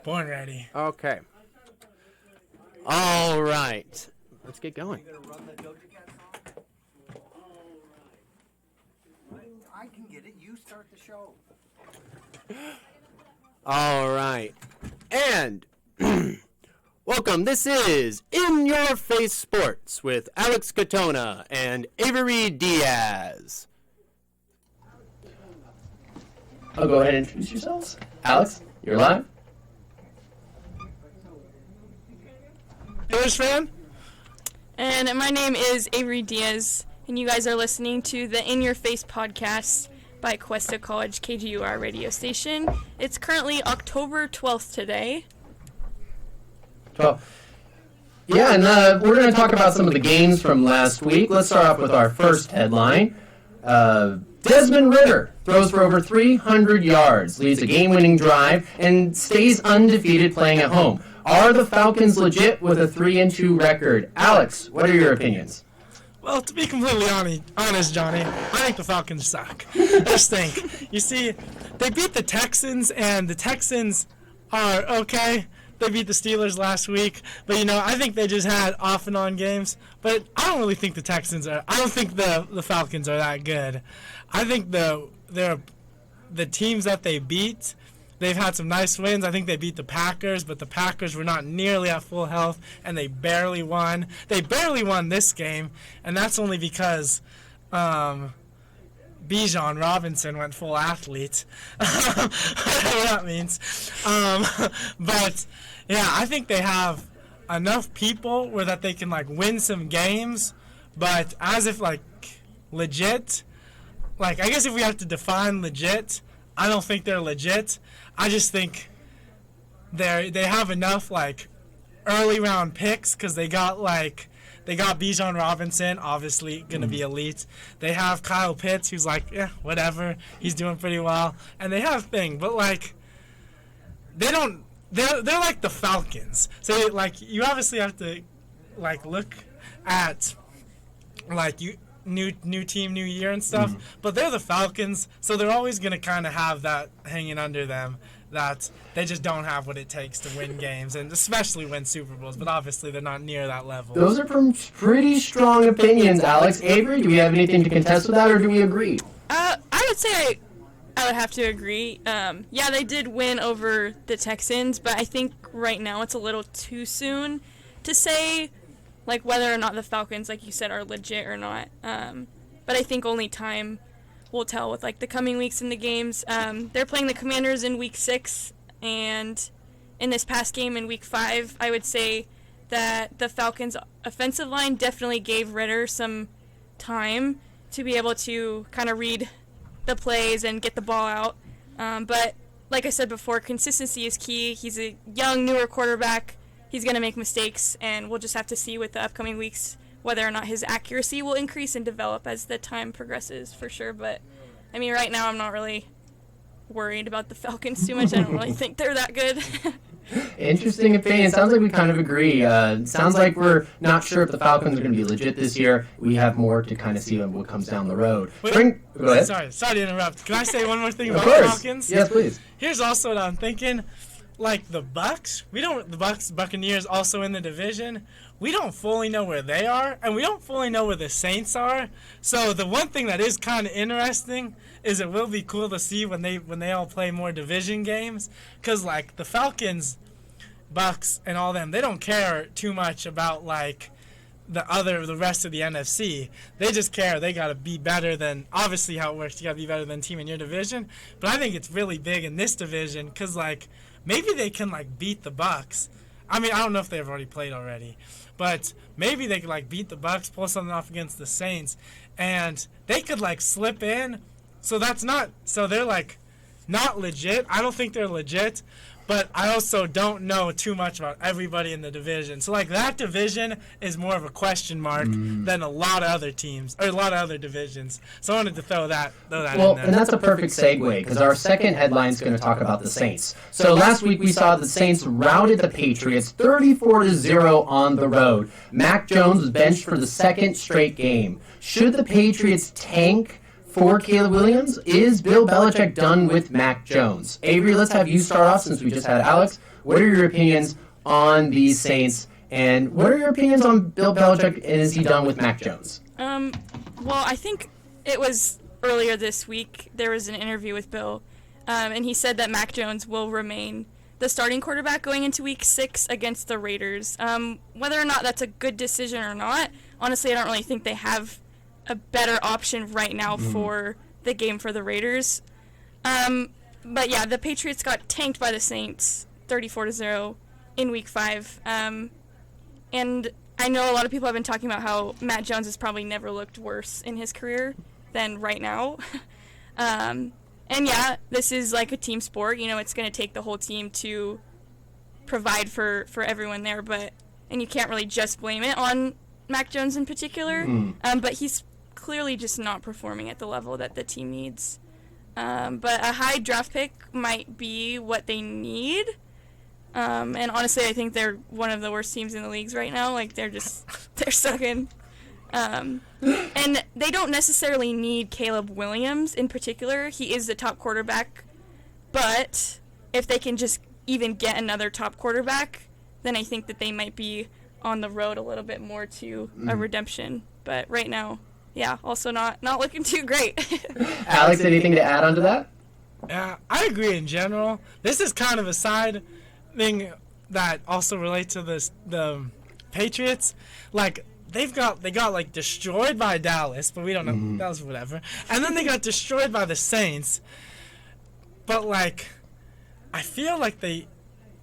Born ready. Okay. All right. Let's get going. I can get it. You start the show. All right. And welcome. This is In Your Face Sports with Alex Katona and Avery Diaz. I'll go ahead and introduce yourselves. Alex, you're live. Steelers fan? And my name is Avery Diaz, and you guys are listening to the In Your Face podcast by Cuesta College KGUR radio station. It's currently October 12th today. Well, yeah, and we're going to talk about some of the games from last week. Let's start off with our first headline. Desmond Ridder throws for over 300 yards, leads a game-winning drive, and stays undefeated playing at home. Are the Falcons legit with a 3-2 record? Alex, what are your opinions? Well, to be completely honest, Johnny, I think the Falcons suck. They stink. You see, they beat the Texans, and the Texans are okay. They beat the Steelers last week, but I think they just had off and on games. But I don't really think the Texans are. I don't think the Falcons are that good. I think the teams that they beat, they've had some nice wins. I think they beat the Packers, but the Packers were not nearly at full health, and they barely won. They barely won this game, and that's only because Bijan Robinson went full athlete. Whatever that means. But yeah, I think they have enough people where that they can win some games. But as if legit, I guess if we have to define legit, I don't think they're legit. I just think they have enough early round picks because they got Bijan Robinson, obviously going to be elite. They have Kyle Pitts, who's whatever. He's doing pretty well. And they have Thing, but they don't. They're like the Falcons. So you obviously have to look at new team, new year and stuff. But they're the Falcons, so they're always going to kind of have that hanging under them, that they just don't have what it takes to win games, and especially win Super Bowls. But obviously, they're not near that level. Those are pretty strong opinions, Alex. Avery, do we have anything to contest with that, or do we agree? I would say I would have to agree. Yeah, they did win over the Texans, but I think right now it's a little too soon to say whether or not the Falcons, like you said, are legit or not. But I think only time will tell with the coming weeks in the games. They're playing the Commanders in Week 6, and in this past game in Week 5, I would say that the Falcons' offensive line definitely gave Ridder some time to be able to kind of read the plays and get the ball out. But like I said before, consistency is key. He's a young, newer quarterback. He's going to make mistakes, and we'll just have to see with the upcoming weeks whether or not his accuracy will increase and develop as the time progresses, for sure. But, right now I'm not really worried about the Falcons too much. I don't really think they're that good. Interesting opinion. Sounds like we kind of agree. Sounds like we're not sure if the Falcons are going to be legit this year. We have more to kind of see what comes down the road. Wait, go ahead. Sorry to interrupt. Can I say one more thing about the Falcons? Yes, please. Here's also what I'm thinking. The Bucks, Buccaneers also in the division, we don't fully know where they are, and we don't fully know where the Saints are. So the one thing that is kind of interesting is it will be cool to see when they all play more division games, because the Falcons, Bucks, and all them, they don't care too much about the rest of the NFC. They just care they got to be better than, obviously how it works, you got to be better than the team in your division. But I think it's really big in this division because maybe they can beat the Bucks. I don't know if they've already played already, but maybe they could beat the Bucks, pull something off against the Saints, and they could slip in. So they're not legit. I don't think they're legit, but I also don't know too much about everybody in the division. So that division is more of a question mark than a lot of other teams or a lot of other divisions. So I wanted to throw that in there. And that's a perfect segue because our second headline is going to talk about the Saints. So last week we saw the Saints routed the Patriots 34-0 on the road. Mac Jones was benched for the second straight game. Should the Patriots tank for Caleb Williams. Is Bill Belichick done with Mac Jones? Avery, let's have you start off since we just had Alex. What are your opinions on these Saints, and what are your opinions on Bill Belichick, and is he done with Mac Jones? Well, I think it was earlier this week there was an interview with Bill, and he said that Mac Jones will remain the starting quarterback going into Week 6 against the Raiders. Whether or not that's a good decision or not, honestly, I don't really think they have a better option right now for the game for the Raiders. But yeah, the Patriots got tanked by the Saints 34-0 in Week 5. And I know a lot of people have been talking about how Matt Jones has probably never looked worse in his career than right now. And yeah, this is like a team sport. You know, it's going to take the whole team to provide for everyone there. And you can't really just blame it on Mac Jones in particular. But he's clearly just not performing at the level that the team needs. But a high draft pick might be what they need. And honestly, I think they're one of the worst teams in the leagues right now. Like, they're sucking. And they don't necessarily need Caleb Williams in particular. He is the top quarterback. But if they can just even get another top quarterback, then I think that they might be on the road a little bit more to a redemption. But right now, yeah, also not looking too great. Alex, anything to add on to that? Yeah, I agree in general. This is kind of a side thing that also relates to the Patriots. Like, they got like destroyed by Dallas, but we don't know. That was whatever. And then they got destroyed by the Saints. But like, I feel like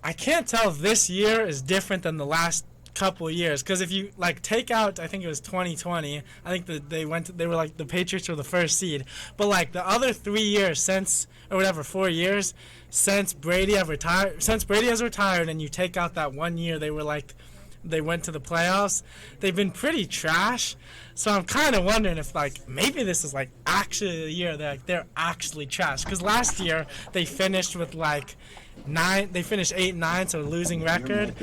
I can't tell if this year is different than the last couple of years, because if you like take out, I think it was 2020, I think that they were like the Patriots were the first seed, but like the other 3 years since, or whatever, 4 years since Brady has retired, and you take out that 1 year they went to the playoffs, they've been pretty trash. So I'm kind of wondering if like maybe this is like actually the year they're actually trash, because last year they finished with like 9, they finished 8-9, so a losing record,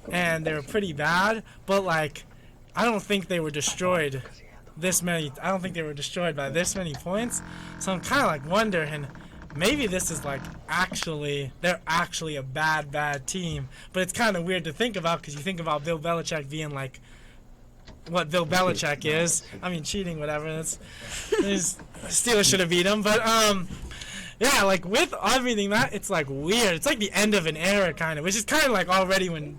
and they were pretty bad. But like, I don't think they were destroyed I don't think they were destroyed by this many points. So I'm kind of like wondering, maybe this is like they're actually a bad team. But it's kind of weird to think about, because you think about Bill Belichick being like what Bill Belichick is. I mean, cheating, whatever. Steelers should have beat him, but yeah, like with everything it's like weird. It's like the end of an era, kind of, which is kind of like already when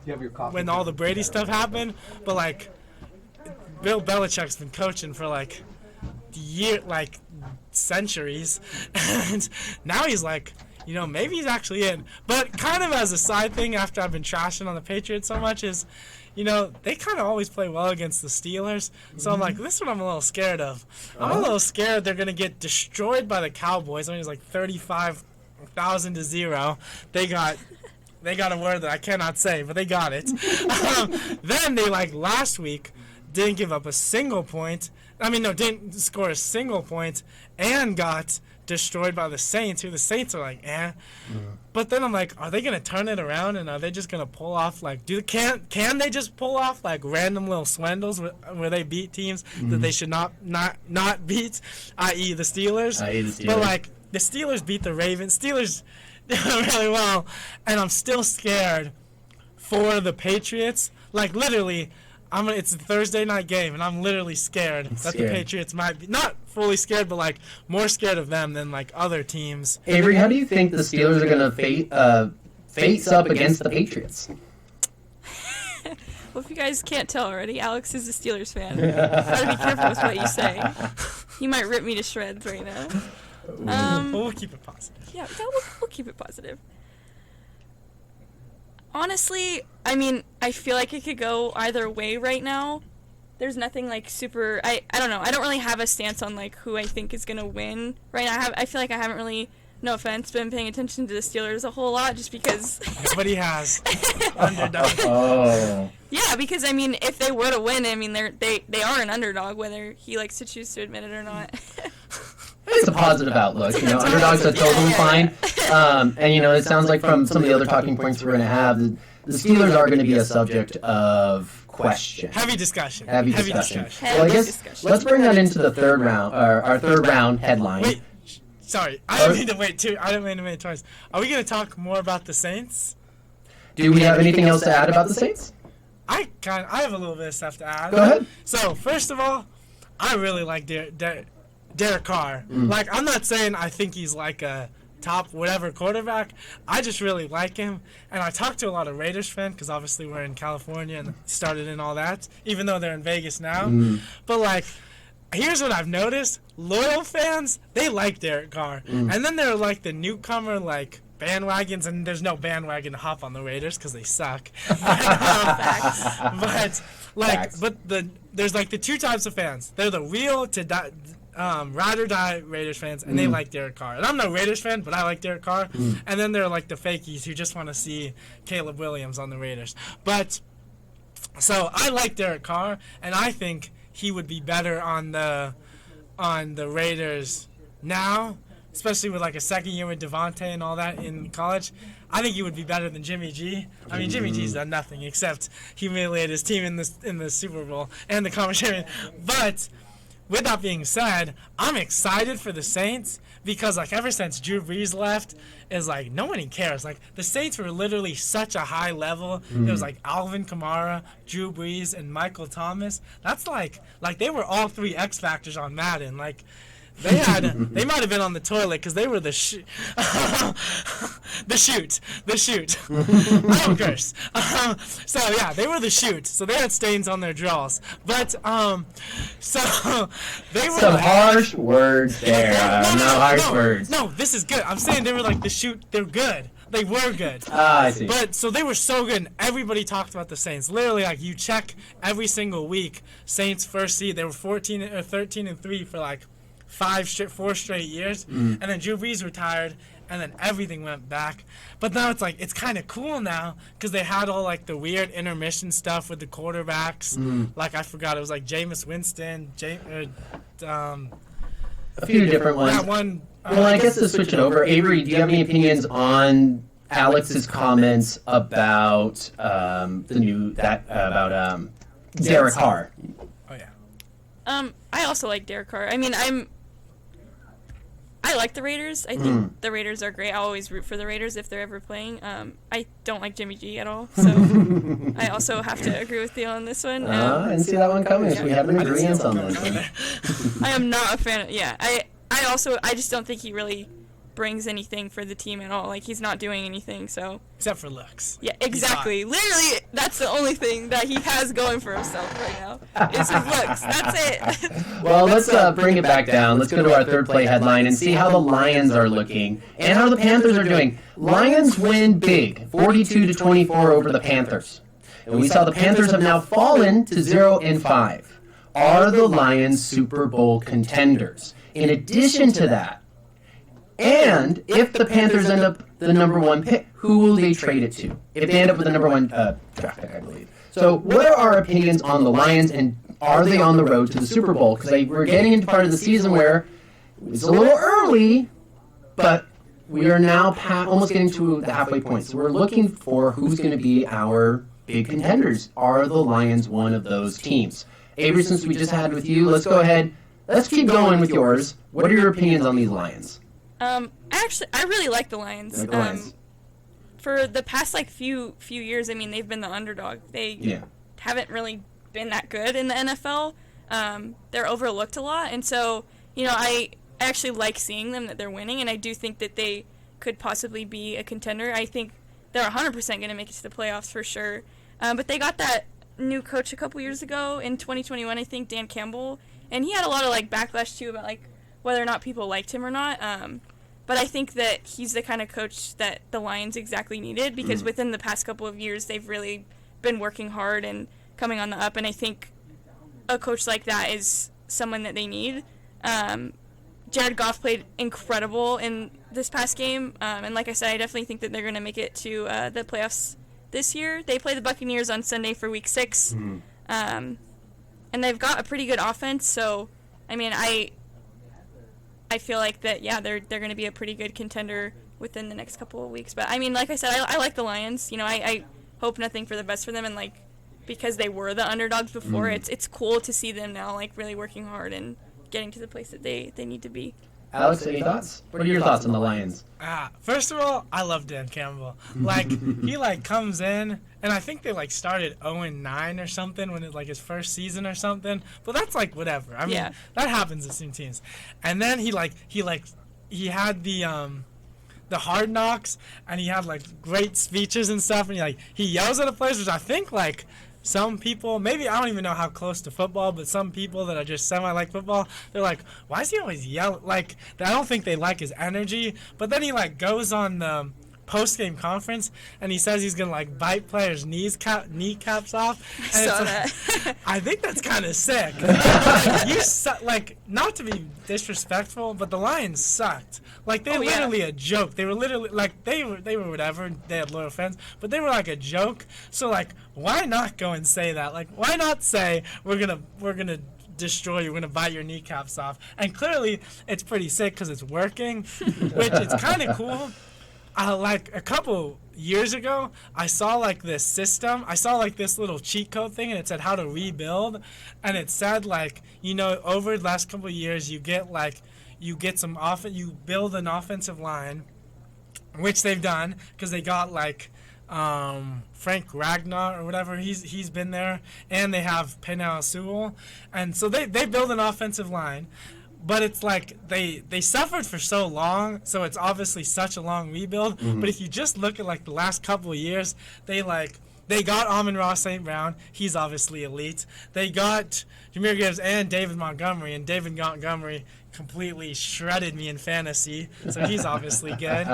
all the Brady stuff happened. But like, Bill Belichick's been coaching for like centuries, and now he's like, you know, maybe he's actually in. But kind of as a side thing, after I've been trashing on the Patriots so much, is, you know, they kind of always play well against the Steelers. So I'm like, this is what I'm a little scared of. I'm a little scared they're going to get destroyed by the Cowboys. I mean, it's like 35,000-0. They got a word that I cannot say, but they got it. Then they, like, last week, didn't give up a single point. I mean, no, didn't score a single point, and got destroyed by the Saints, who the Saints are like, eh. But then I'm like, are they gonna turn it around, and are they just gonna pull off like can they just pull off like random little swindles where they beat teams that they should not beat, i.e. the Steelers? But like, the Steelers beat the Ravens. Steelers did really well, and I'm still scared for the Patriots. Like, literally, it's a Thursday night game, and I'm literally scared that the Patriots might be, not fully scared, but like more scared of them than like other teams. Avery, how do you think the Steelers are going to face up against the Patriots? Well, if you guys can't tell already, Alex is a Steelers fan. Gotta be careful with what you say. You might rip me to shreds right now. But we'll keep it positive. Yeah, we'll keep it positive. Honestly, I mean, I feel like it could go either way right now. There's nothing like super. I don't know. I don't really have a stance on like who I think is gonna win right now. I feel like I haven't really, no offense, been paying attention to the Steelers a whole lot, just because. Nobody has. Underdog. Oh. Yeah, because I mean, if they were to win, I mean, they are an underdog, whether he likes to choose to admit it or not. It's a positive outlook. You know, underdogs are totally fine. And, you know, it sounds like from some of the other talking points we're going to have, the Steelers are going to be a subject of question. Heavy discussion. Heavy discussion. Heavy Well, I guess discussion. let's bring that into the third round, our third round headline. Wait, sorry. I didn't mean to wait too. I didn't mean to wait twice. Are we going to talk more about the Saints? Do we have anything else to add about the Saints? I have a little bit of stuff to add. Go ahead. So, first of all, I really like Derek Carr. Mm. Like, I'm not saying I think he's like a top whatever quarterback. I just really like him. And I talked to a lot of Raiders fans because obviously we're in California and started in all that, even though they're in Vegas now. Mm. But, like, here's what I've noticed. Loyal fans, they like Derek Carr. And then there are, like, the newcomer, like, bandwagons, and there's no bandwagon to hop on the Raiders because they suck. Facts. There's like the two types of fans. They're the real ride or die Raiders fans, and they like Derek Carr. And I'm no Raiders fan, but I like Derek Carr. And then there are like the fakies who just want to see Caleb Williams on the Raiders. But so I like Derek Carr, and I think he would be better on the Raiders now. Especially with like a second year with Devontae and all that in college, I think he would be better than Jimmy G. I mean, Jimmy G's done nothing except humiliate his team in the Super Bowl and the conference champion. But with that being said, I'm excited for the Saints because like ever since Drew Brees left, is like nobody cares. Like the Saints were literally such a high level. It was like Alvin Kamara, Drew Brees, and Michael Thomas. That's like they were all three X factors on Madden. Like. They might have been on the toilet because they were the shoot. I don't curse. So yeah, they were the shoot. So they had stains on their drawers. But so they were Some harsh words there. Harsh words. No, this is good. I'm saying they were like the shoot. They're good. They were good. I see. But so they were so good. And everybody talked about the Saints. Literally, like you check every single week. Saints first seed. They were 13-3 for like 4 straight years, and then Drew Brees retired, and then everything went back. But now it's like it's kind of cool now because they had all like the weird intermission stuff with the quarterbacks. Like I forgot it was like Jameis Winston, a few different ones. that one. Well, I guess to switch it over, Avery, do you have any opinions on Alex's comments about Derek Carr? Oh yeah. I also like Derek Carr. I mean, I like the Raiders. I think the Raiders are great. I always root for the Raiders if they're ever playing. I don't like Jimmy G at all, so I also have to agree with you on this one. I didn't see that one coming. So we have an agreement on this one. I am not a fan of. Yeah, I just don't think he really brings anything for the team at all. Like he's not doing anything. So Except for looks. yeah, exactly. Literally, that's the only thing that he has going for himself right now is his looks. That's it. Well, let's bring it back down. Let's go to our third play headline and see how the Lions are looking and how the Panthers are doing. Lions win big, 42-24 over the Panthers. And we saw the Panthers have now fallen to 0-5. Are the Lions Super Bowl contenders? In addition to that, and if the Panthers end up the number one pick, who will they trade it to? If they end up with the number one draft pick, I believe. So what are our opinions on the Lions, and are they on the road to the Super Bowl? Because we're getting into part of the season where it's a little early, but we are now almost getting to the halfway point. So we're looking for who's going to be our big contenders. Are the Lions one of those teams? Avery, since we just had with you, let's go ahead. Let's keep going with yours. What are your opinions on these Lions? Actually, I really like the Lions. Like the Lions. For the past few years, I mean, they've been the underdog. They haven't really been that good in the NFL. They're overlooked a lot, and so I actually like seeing them that they're winning, and I do think that they could possibly be a contender. I think they're 100% going to make it to the playoffs for sure. But they got that new coach a couple years ago in 2021, I think, Dan Campbell, and he had a lot of backlash too about whether or not people liked him or not. But I think that he's the kind of coach that the Lions exactly needed because within the past couple of years, they've really been working hard and coming on the up. And I think a coach like that is someone that they need. Jared Goff played incredible in this past game. And like I said, I definitely think that they're going to make it to the playoffs this year. They play the Buccaneers on Sunday for Week 6. And they've got a pretty good offense. So, I mean, I feel like that, they're going to be a pretty good contender within the next couple of weeks. But, I mean, like I said, I like the Lions. I hope nothing for the best for them. And, because they were the underdogs before. It's cool to see them now like really working hard and getting to the place that they need to be. Alex, any thoughts? What are your thoughts on the Lions? First of all, I love Dan Campbell. Like, he, like, comes in, and I think they, like, started 0-9 or something when it's, like, his first season or something. But that's, like, whatever. I mean, that happens to some teams. And then he had the Hard Knocks, and he had, like, great speeches and stuff, and he yells at the players, which I think, like, some people, maybe I don't even know how close to football, but some people that are just semi-like football, they're like, why is he always yelling? Like, I don't think they like his energy. But then he, like, goes on the post-game conference, and he says he's going to, like, bite players' kneecaps off. And I think that's kind of sick. Like, not to be disrespectful, but the Lions sucked. Like, they were literally a joke. They were literally, like, they were whatever. They had loyal fans, but they were, like, a joke. So, like, why not go and say that? Like, why not say, we're gonna destroy you, we're gonna bite your kneecaps off? And clearly, it's pretty sick because it's working, which it's kind of cool. Like, a couple years ago, I saw, like, this system. I saw, like, this little cheat code thing, and it said how to rebuild. And it said, like, you know, over the last couple of years, you get some you build an offensive line, which they've done, because they got, like, Frank Ragnar or whatever, he's been there, and they have Penal Sewell. And so they build an offensive line. But it's like they suffered for so long, so it's obviously such a long rebuild. But if you just look at like the last couple of years, they got Amon-Ra St. Brown. He's obviously elite. They got Jahmyr Gibbs and David Montgomery, and David Montgomery completely shredded me in fantasy, so he's obviously good.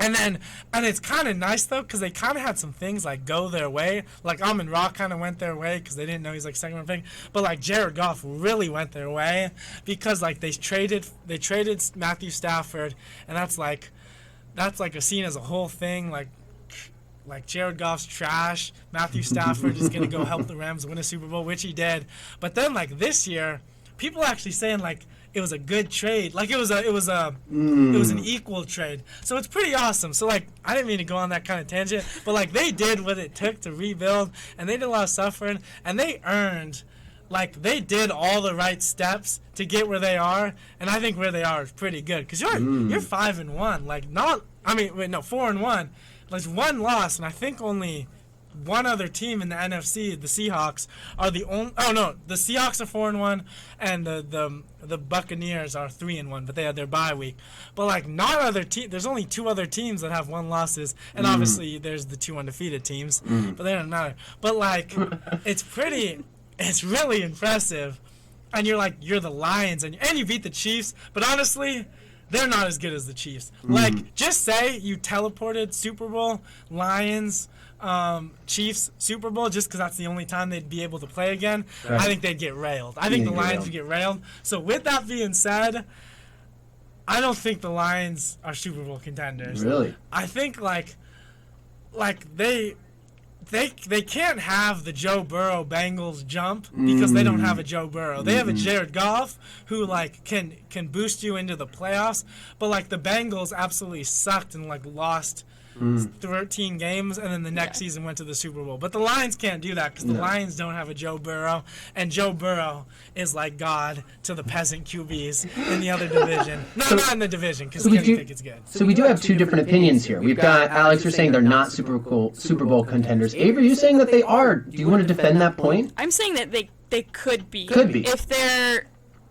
And it's kind of nice, though, because they kind of had some things, like, go their way. Like, Amon-Ra kind of went their way because they didn't know he's, like, second-round pick. But, like, Jared Goff really went their way because, like, they traded Matthew Stafford, and that's a scene as a whole thing. Like Jared Goff's trash. Matthew Stafford is going to go help the Rams win a Super Bowl, which he did. But then, like, this year, people are actually saying, like, it was a good trade. Like, it was an equal trade. So it's pretty awesome. So, like, I didn't mean to go on that kind of tangent, but, like, they did what it took to rebuild, and they did a lot of suffering, and they earned, like, they did all the right steps to get where they are, and I think where they are is pretty good. Because you're 5-1. Like, 4-1. Like, one loss, and I think only one other team in the NFC, the Seahawks, are the only. Oh no, the Seahawks are 4-1, and the Buccaneers are 3-1, but they had their bye week. But like, not other there's only two other teams that have one losses, and obviously there's the two undefeated teams, but they don't matter. But like, it's really impressive, and you're the Lions, and you beat the Chiefs, but honestly, they're not as good as the Chiefs. Like, just say you teleported Super Bowl, Lions, Chiefs Super Bowl, just because that's the only time they'd be able to play again. Right. I think they'd get railed. I think the Lions would get railed. So with that being said, I don't think the Lions are Super Bowl contenders. Really? I think like they can't have the Joe Burrow Bengals jump because they don't have a Joe Burrow. They have a Jared Goff who like can boost you into the playoffs, but like the Bengals absolutely sucked and like lost 13 games, and then the next season went to the Super Bowl. But the Lions can't do that because the Lions don't have a Joe Burrow, and Joe Burrow is like God to the peasant QBs in the other division. Not in the division because he doesn't think it's good. So we do have two different opinions here. We've got Alex, you're saying they're not Super Bowl contenders. Avery, you're saying that they are. Do you want to defend that point? I'm saying that they could be. Could be.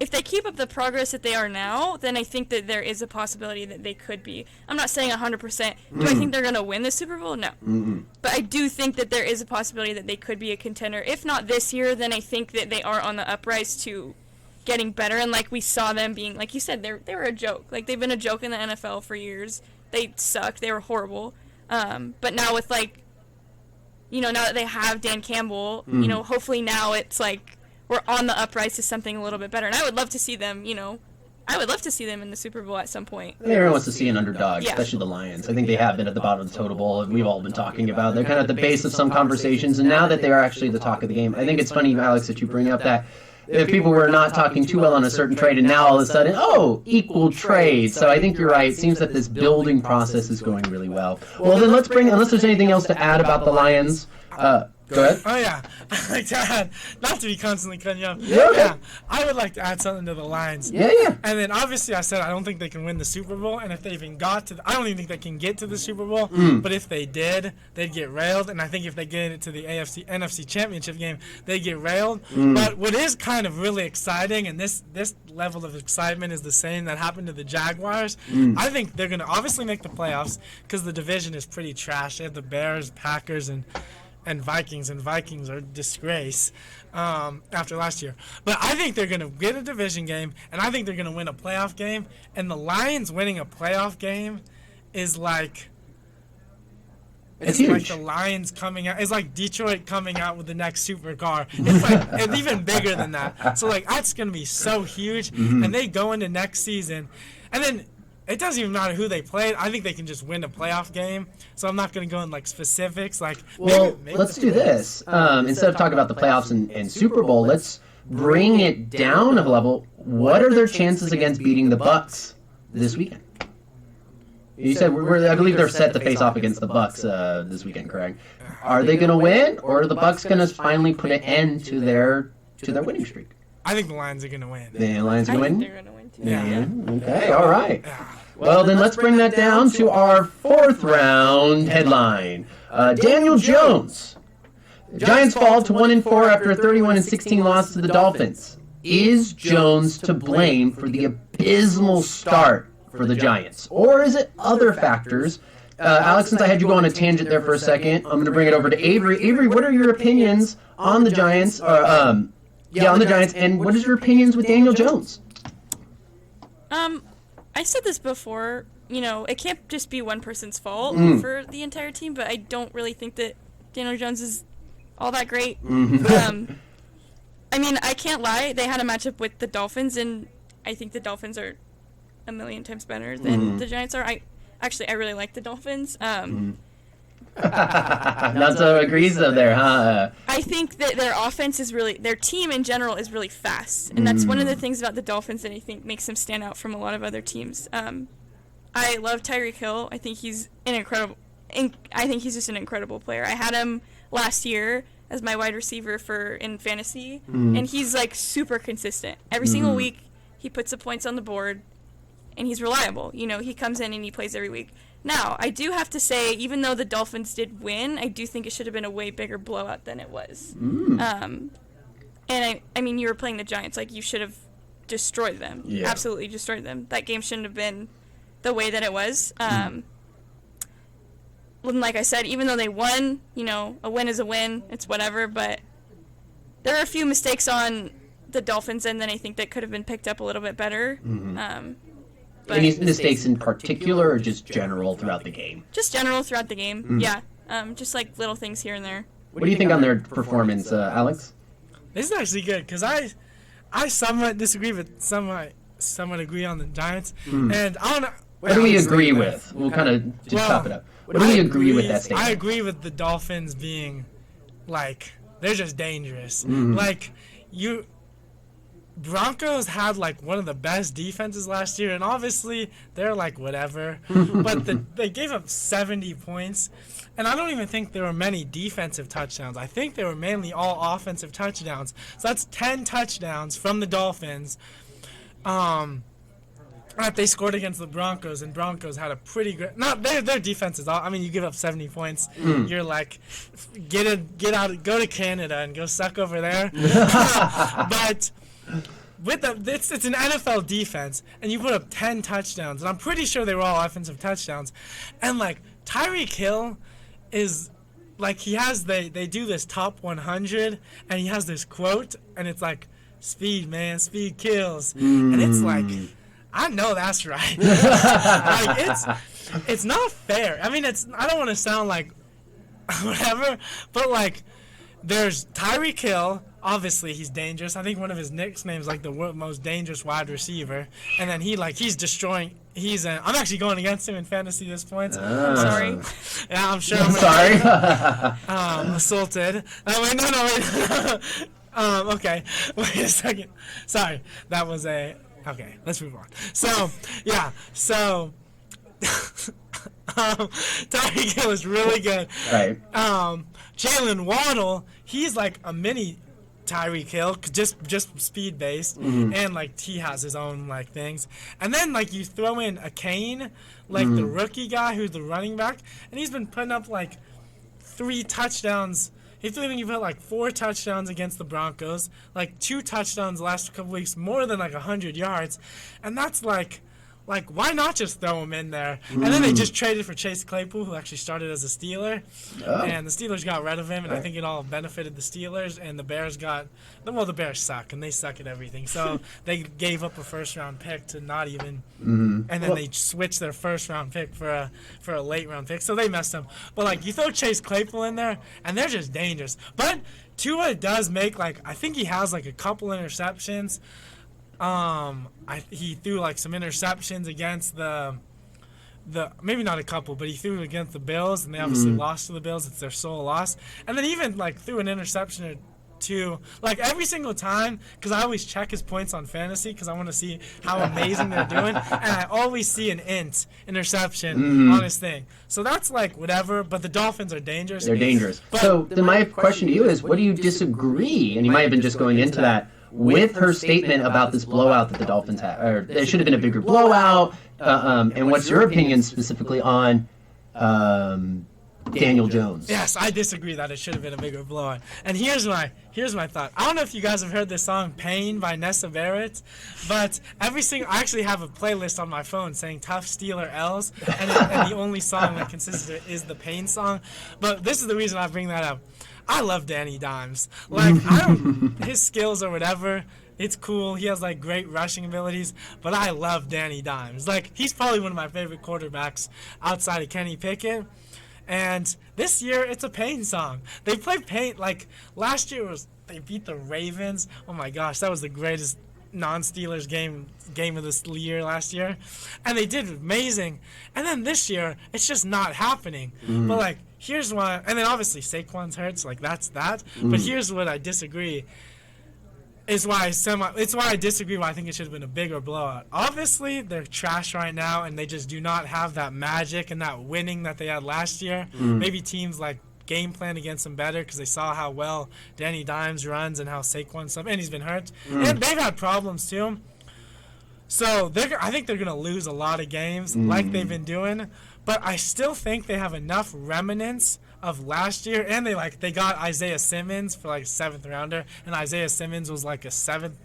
If they keep up the progress that they are now, then I think that there is a possibility that they could be. I'm not saying 100%. Do I think they're going to win the Super Bowl? No. But I do think that there is a possibility that they could be a contender. If not this year, then I think that they are on the uprise to getting better. And like we saw them being, like you said, they were a joke. Like they've been a joke in the NFL for years. They sucked. They were horrible. But now with like, now that they have Dan Campbell, hopefully now it's like, we're on the uprise to something a little bit better. And I would love to see them, I would love to see them in the Super Bowl at some point. Everyone wants to see an underdog, especially the Lions. I think they have been at the bottom of the totem pole, and we've all been talking about. They're kind of at the base of some conversations, and now that they are actually the talk of the game, I think it's funny, Alex, that you bring up that if people were not talking too well on a certain trade, and now all of a sudden, equal trade. So I think you're right. It seems that this building process is going really well. Well, then unless there's anything else to add about the Lions, Go ahead. Oh yeah, I'd like to add, not to be constantly cutting you off. Yeah, okay. Yeah, I would like to add something to the Lions. Yeah. And then obviously I said I don't think they can win the Super Bowl, and if they even got to, I don't even think they can get to the Super Bowl. But if they did, they'd get railed, and I think if they get it to the NFC Championship game, they'd get railed. But what is kind of really exciting, and this level of excitement is the same that happened to the Jaguars. I think they're gonna obviously make the playoffs because the division is pretty trash. They have the Bears, Packers, and Vikings, and Vikings are a disgrace after last year. But I think they're going to get a division game, and I think they're going to win a playoff game. And the Lions winning a playoff game is like... It's like huge. the Lions coming out. It's like Detroit coming out with the next supercar. It's like it's even bigger than that. So like that's going to be so huge. And they go into next season. And then... It doesn't even matter who they played. I think they can just win a playoff game. So I'm not going to go in like specifics. Like, Well, maybe let's do this. Instead of talking about the playoffs and Super Bowl, let's bring it down a level. What are their chances against beating the Bucks this weekend? You said I believe they're set to face off against the Bucks this weekend, correct? Are they going to win, or are the Bucks going to finally put an end to their winning streak? I think the Lions are going to win. The Lions are I going think to they're gonna win too. Yeah. Okay, all right. Well, then let's bring that down to our fourth round headline. Daniel Jones. Giants fall to 1-4 after a 31-16 loss to the Dolphins. Is Jones to blame for the abysmal start for the Giants, or is it other factors? Alex, since I had you go on a tangent there for a second, I'm going to bring it over to Avery. Avery, what are your opinions on the Giants? On the Giants, and what is your opinions with Daniel Jones? I said this before, it can't just be one person's fault for the entire team, but I don't really think that Daniel Jones is all that great. I mean, I can't lie. They had a matchup with the Dolphins, and I think the Dolphins are a million times better than the Giants are. I really like the Dolphins. Nanzo agrees though there, huh? I think that their offense is their team in general is really fast, and that's one of the things about the Dolphins that I think makes them stand out from a lot of other teams. I love Tyreek Hill. I think he's just an incredible player. I had him last year as my wide receiver in fantasy, and he's like super consistent. Every single week, he puts the points on the board, and he's reliable. He comes in and he plays every week. Now, I do have to say, even though the Dolphins did win, I do think it should have been a way bigger blowout than it was. And I mean, you were playing the Giants, like you should have destroyed them. Yeah. Absolutely destroyed them. That game shouldn't have been the way that it was. And like I said, even though they won, a win is a win. It's whatever. But there are a few mistakes on the Dolphins' end that I think that could have been picked up a little bit better. But Any mistakes in particular, or just general throughout the game? just general throughout the game, yeah. Just like little things here and there. What do you think on their performance, Alex? This is actually good because I somewhat disagree with somewhat agree on the Giants, and I don't know. What do we agree with? We'll kind of just top it up. What do we agree with that statement? I agree with the Dolphins being like they're just dangerous. Like Broncos had like one of the best defenses last year, and obviously they're like whatever. But they gave up 70 points, and I don't even think there were many defensive touchdowns. I think they were mainly all offensive touchdowns. So that's 10 touchdowns from the Dolphins that they scored against the Broncos, and Broncos had a pretty great. Not their defense is all. I mean, you give up 70 points, you're like, get out, go to Canada and go suck over there. But it's an NFL defense, and you put up 10 touchdowns, and I'm pretty sure they were all offensive touchdowns. And like Tyreek Hill is like they do this top 100, and he has this quote, and it's like, "Speed, man, speed kills," and it's like, I know that's right. Like it's not fair. I mean, I don't want to sound like whatever, but like there's Tyreek Hill. Obviously, he's dangerous. I think one of his nicknames like the most dangerous wide receiver. And then he's destroying. I'm actually going against him in fantasy this point. I'm sorry. Yeah, I'm sure. Sorry. Assaulted. Wait. Okay. Wait a second. Sorry. That was a. Okay, let's move on. So, yeah. So, Tyreek Hill is really good. Right. Jalen Waddle, he's like a mini Tyreek Hill, just speed based, and like he has his own like things. And then like you throw in a Kane, like the rookie guy who's the running back, and he's been putting up like 3 touchdowns. He's even put like 4 touchdowns against the Broncos, like 2 touchdowns the last couple weeks, more than like 100 yards, and that's like why not just throw him in there? And then they just traded for Chase Claypool, who actually started as a Steeler, and the Steelers got rid of him, and I think it all benefited the Steelers, and the Bears the Bears suck, and they suck at everything, so they gave up a first-round pick to not even, and then they switched their first-round pick for a late-round pick, so they messed up. But, like, you throw Chase Claypool in there, and they're just dangerous. But Tua does make, like, I think he has, like, a couple interceptions. He threw like some interceptions against the maybe not a couple, but he threw against the Bills, and they obviously lost to the Bills. It's their sole loss. And then even like threw an interception or 2, like every single time, because I always check his points on fantasy because I want to see how amazing they're doing, and I always see an interception on his thing. So that's like whatever. But the Dolphins are dangerous. They're dangerous. So then my question to you is, what do you disagree? And you might have been just going into that with her statement about this blowout that the Dolphins had, or there should have been a bigger blowout. And what's your opinion specifically on Daniel Jones? Yes, I disagree that it should have been a bigger blowout. And here's my thought. I don't know if you guys have heard this song "Pain" by Nessa Barrett, but I actually have a playlist on my phone saying "Tough Steeler L's," and the only song that consists of it is the Pain song. But this is the reason I bring that up. I love Danny Dimes. Like, his skills or whatever, it's cool. He has, like, great rushing abilities, but I love Danny Dimes. Like, he's probably one of my favorite quarterbacks outside of Kenny Pickett. And this year, it's a Pain song. They played Pain, like, last year they beat the Ravens. Oh, my gosh, that was the greatest non-Steelers game of this year last year. And they did amazing. And then this year, it's just not happening. But, like, here's why, and then obviously Saquon's hurt, so like that's that. But here's what I disagree. It's why I disagree. Why I think it should have been a bigger blowout. Obviously, they're trash right now, and they just do not have that magic and that winning that they had last year. Maybe teams like game plan against them better because they saw how well Danny Dimes runs and how Saquon stuff, and he's been hurt, and they've had problems too. So I think they're gonna lose a lot of games like they've been doing. But I still think they have enough remnants of last year, and they got Isaiah Simmons for like a 7th rounder, and Isaiah Simmons was like a 7th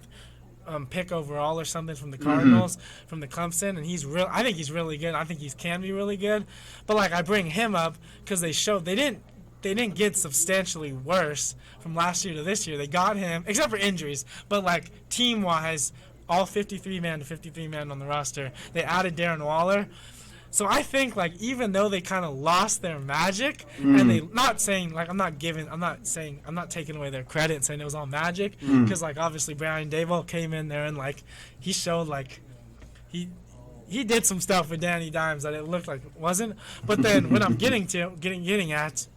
pick overall or something from the Cardinals, from the Clemson, and I think he's really good. I think he can be really good. But like I bring him up because they didn't get substantially worse from last year to this year. They got him, except for injuries, but like team wise, all 53-man to 53-man on the roster. They added Darren Waller. So I think, like, even though they kind of lost their magic, and I'm not taking away their credit and saying it was all magic, because, like, obviously Brian Daboll came in there and, like, he showed, like, he did some stuff with Danny Dimes that it looked like it wasn't. But then what I'm getting at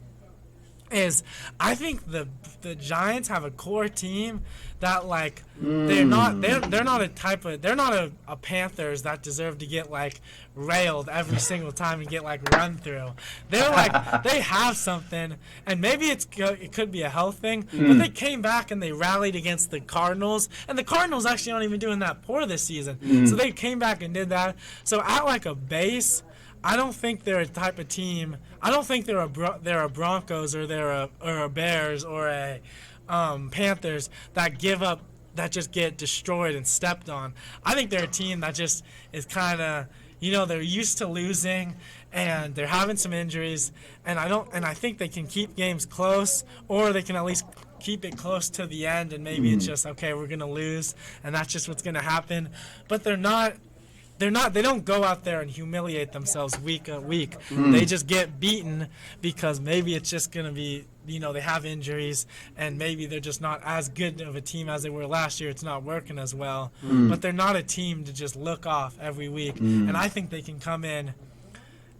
is I think the Giants have a core team that like they're not a Panthers that deserve to get like railed every single time and get like run through. They're like they have something, and maybe it could be a health thing, but they came back and they rallied against the Cardinals, and the Cardinals actually aren't even doing that poor this season. So they came back and did that. So at like a base, I don't think they're a type of team. I don't think they're a Broncos or they're a Bears or a Panthers that give up, that just get destroyed and stepped on. I think they're a team that just is kind of, they're used to losing and they're having some injuries, and I think they can keep games close, or they can at least keep it close to the end, and maybe it's just okay, we're gonna lose, and that's just what's gonna happen. But they don't go out there and humiliate themselves week on week. They just get beaten because maybe it's just going to be, they have injuries, and maybe they're just not as good of a team as they were last year. It's not working as well. But they're not a team to just look off every week. And I think they can come in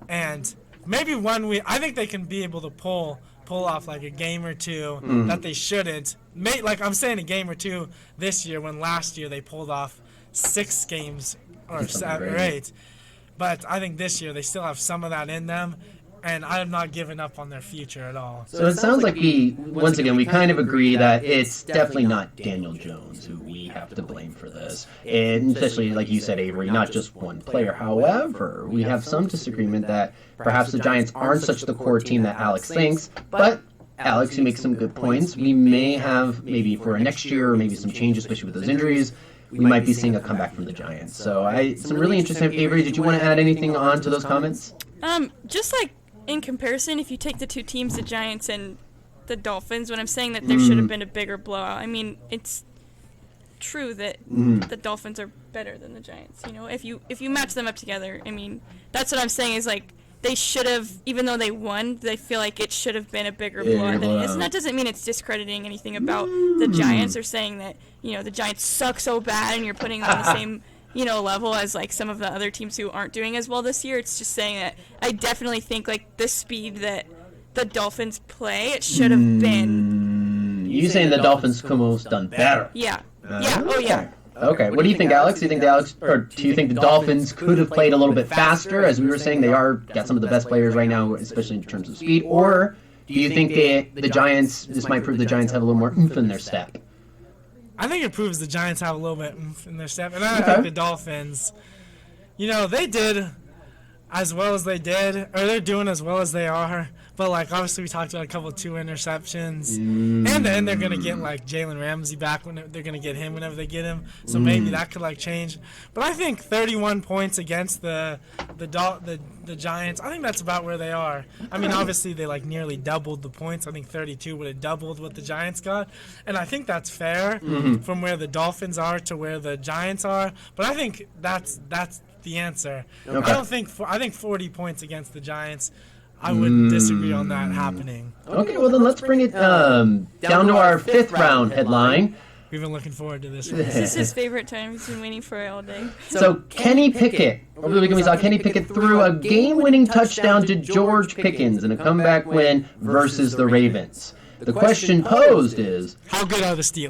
and maybe 1 week, I think they can be able to pull off like a game or two that they shouldn't. Like I'm saying a game or two this year, when last year they pulled off 6 games or 7 or 8. But I think this year they still have some of that in them, and I'm not giving up on their future at all. So it sounds like once again, we kind of agree that it's definitely not Daniel Jones who we have to blame for this. And especially, like you said, Avery, not just one player. However, we have some disagreement that perhaps the Giants aren't such the core team that Alex thinks, but Alex, you make some good points. We may have, maybe for next year, or maybe some changes, especially with those injuries, we might be seeing a comeback from the Giants. So some really interesting. Avery, did you want to add anything on to those comments? Just like in comparison, if you take the two teams, the Giants and the Dolphins, when I'm saying that there should have been a bigger blowout, I mean, it's true that the Dolphins are better than the Giants. You know, if you match them up together, I mean, that's what I'm saying is like they should have, even though they won, they feel like it should have been a bigger blowout than it is. And that doesn't mean it's discrediting anything about the Giants or saying that, you know, the Giants suck so bad and you're putting them on the same, you know, level as like some of the other teams who aren't doing as well this year. It's just saying that I definitely think like the speed that the Dolphins play, it should have been. You saying the Dolphins could have done better? Yeah. Yeah. Oh yeah. Okay. What do you think, Alex? Do you think the Dolphins could have played a little bit faster? As we were saying, they got some of the best players right now, especially in terms of speed. Or do you think the Giants? This might prove the Giants have a little more oomph in their step. I think it proves the Giants have a little bit in their step. And I think the Dolphins, you know, they did as well as they did, or they're doing as well as they are. But, like, obviously we talked about a 2 interceptions. And then they're going to get, like, Jalen Ramsey back. They're going to get him whenever they get him. So maybe that could, like, change. But I think 31 points against the Giants, I think that's about where they are. I mean, obviously they, like, nearly doubled the points. I think 32 would have doubled what the Giants got. And I think that's fair from where the Dolphins are to where the Giants are. But I think that's the answer. Okay. I think 40 points against the Giants. I would disagree on that happening. Okay, well then let's bring it down to our 5th round headline. We've been looking forward to this. This is his favorite time. He's been waiting for it all day. So Kenny Pickett. Over the weekend we saw Kenny Pickett threw a game-winning touchdown to George Pickens in a comeback win versus the Ravens. The question posed is, how good are the Steelers?